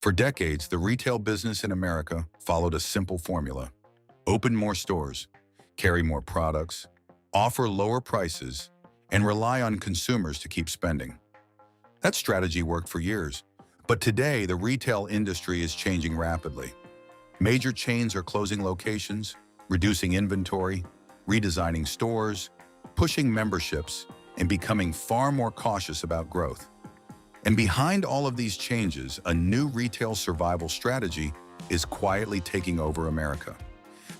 For decades, the retail business in America followed a simple formula. Open more stores, carry more products, offer lower prices, and rely on consumers to keep spending. That strategy worked for years, but today the retail industry is changing rapidly. Major chains are closing locations, reducing inventory, redesigning stores, pushing memberships, and becoming far more cautious about growth. And behind all of these changes, a new retail survival strategy is quietly taking over America.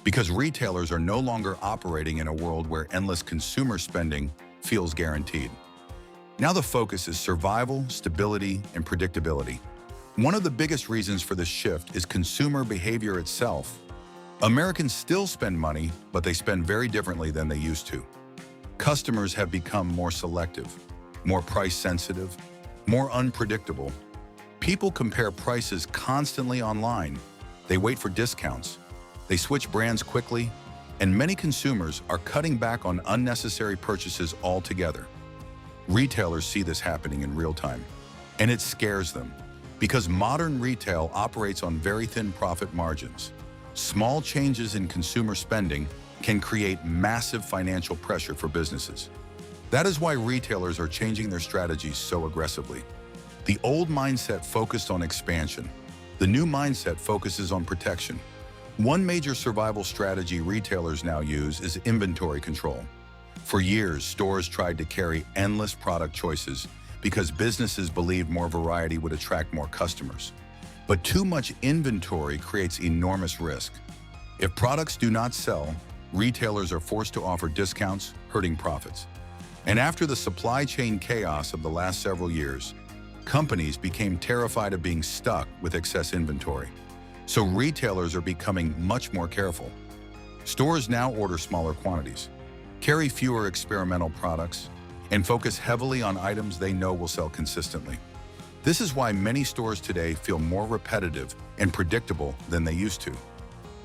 Because retailers are no longer operating in a world where endless consumer spending feels guaranteed. Now the focus is survival, stability, and predictability. One of the biggest reasons for this shift is consumer behavior itself. Americans still spend money, but they spend very differently than they used to. Customers have become more selective, more price-sensitive, more unpredictable. People compare prices constantly online. They wait for discounts. They switch brands quickly, and many consumers are cutting back on unnecessary purchases altogether. Retailers see this happening in real time, and it scares them because modern retail operates on very thin profit margins. Small changes in consumer spending can create massive financial pressure for businesses. That is why retailers are changing their strategies so aggressively. The old mindset focused on expansion. The new mindset focuses on protection. One major survival strategy retailers now use is inventory control. For years, stores tried to carry endless product choices because businesses believed more variety would attract more customers. But too much inventory creates enormous risk. If products do not sell, retailers are forced to offer discounts, hurting profits. And after the supply chain chaos of the last several years, companies became terrified of being stuck with excess inventory. So retailers are becoming much more careful. Stores now order smaller quantities, carry fewer experimental products, and focus heavily on items they know will sell consistently. This is why many stores today feel more repetitive and predictable than they used to.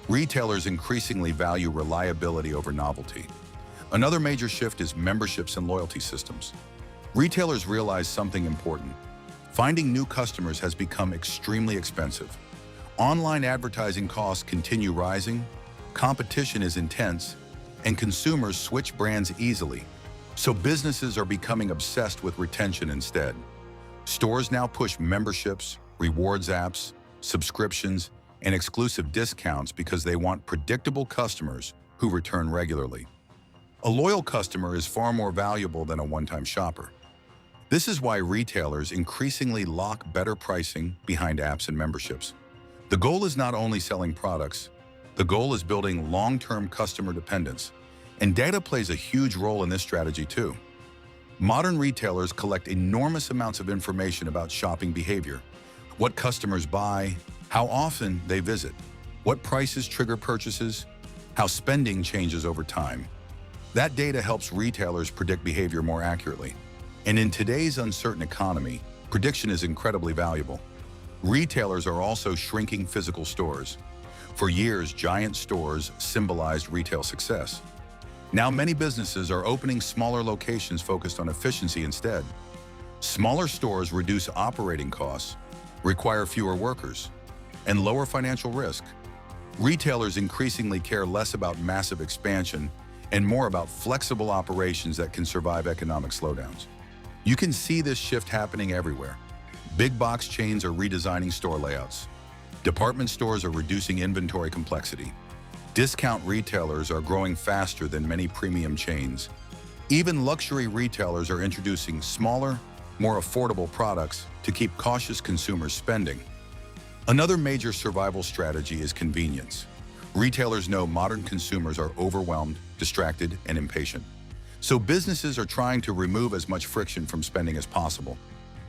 Retailers increasingly value reliability over novelty. Another major shift is memberships and loyalty systems. Retailers realize something important. Finding new customers has become extremely expensive. Online advertising costs continue rising, competition is intense, and consumers switch brands easily. So businesses are becoming obsessed with retention instead. Stores now push memberships, rewards apps, subscriptions, and exclusive discounts because they want predictable customers who return regularly. A loyal customer is far more valuable than a one-time shopper. This is why retailers increasingly lock better pricing behind apps and memberships. The goal is not only selling products, the goal is building long-term customer dependence, and data plays a huge role in this strategy too. Modern retailers collect enormous amounts of information about shopping behavior, what customers buy, how often they visit, what prices trigger purchases, how spending changes over time. That data helps retailers predict behavior more accurately. And in today's uncertain economy, prediction is incredibly valuable. Retailers are also shrinking physical stores. For years, giant stores symbolized retail success. Now many businesses are opening smaller locations focused on efficiency instead. Smaller stores reduce operating costs, require fewer workers, and lower financial risk. Retailers increasingly care less about massive expansion and more about flexible operations that can survive economic slowdowns. You can see this shift happening everywhere. Big box chains are redesigning store layouts. Department stores are reducing inventory complexity. Discount retailers are growing faster than many premium chains. Even luxury retailers are introducing smaller, more affordable products to keep cautious consumers spending. Another major survival strategy is convenience. Retailers know modern consumers are overwhelmed, distracted, and impatient. So businesses are trying to remove as much friction from spending as possible.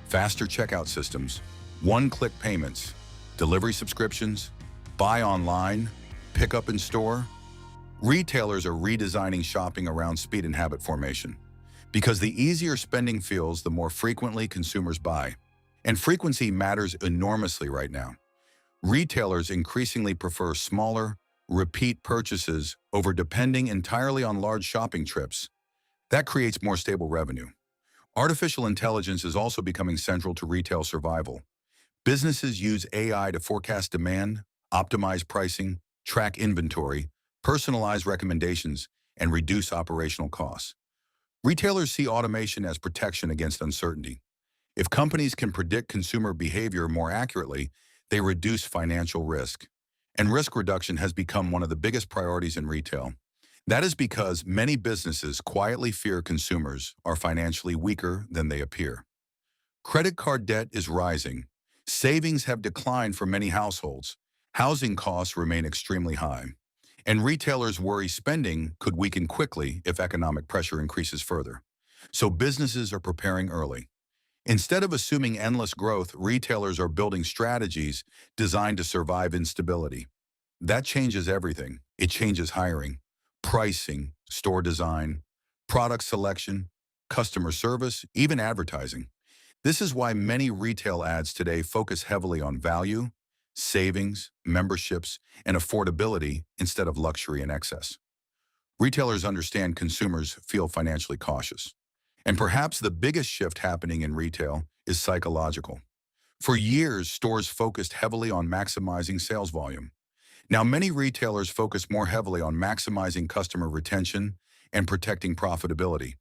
Faster checkout systems, one-click payments, delivery subscriptions, buy online, pick up in store. Retailers are redesigning shopping around speed and habit formation. Because the easier spending feels, the more frequently consumers buy. And frequency matters enormously right now. Retailers increasingly prefer smaller, repeat purchases over depending entirely on large shopping trips. That creates more stable revenue. Artificial intelligence is also becoming central to retail survival. Businesses use AI to forecast demand, optimize pricing, track inventory, personalize recommendations, and reduce operational costs. Retailers see automation as protection against uncertainty. If companies can predict consumer behavior more accurately, they reduce financial risk. And risk reduction has become one of the biggest priorities in retail. That is because many businesses quietly fear consumers are financially weaker than they appear. Credit card debt is rising. Savings have declined for many households. Housing costs remain extremely high. And retailers worry spending could weaken quickly if economic pressure increases further. So businesses are preparing early. Instead of assuming endless growth, retailers are building strategies designed to survive instability. That changes everything. It changes hiring, pricing, store design, product selection, customer service, even advertising. This is why many retail ads today focus heavily on value, savings, memberships, and affordability instead of luxury and excess. Retailers understand consumers feel financially cautious. And perhaps the biggest shift happening in retail is psychological. For years, stores focused heavily on maximizing sales volume. Now, many retailers focus more heavily on maximizing customer retention and protecting profitability.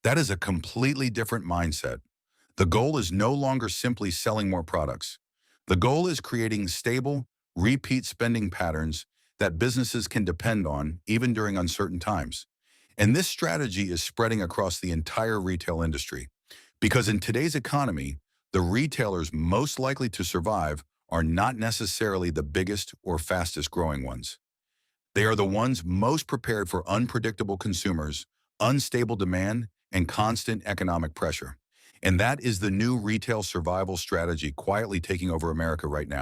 That is a completely different mindset. The goal is no longer simply selling more products. The goal is creating stable, repeat spending patterns that businesses can depend on even during uncertain times. And this strategy is spreading across the entire retail industry. Because in today's economy, the retailers most likely to survive are not necessarily the biggest or fastest growing ones. They are the ones most prepared for unpredictable consumers, unstable demand, and constant economic pressure. And that is the new retail survival strategy quietly taking over America right now.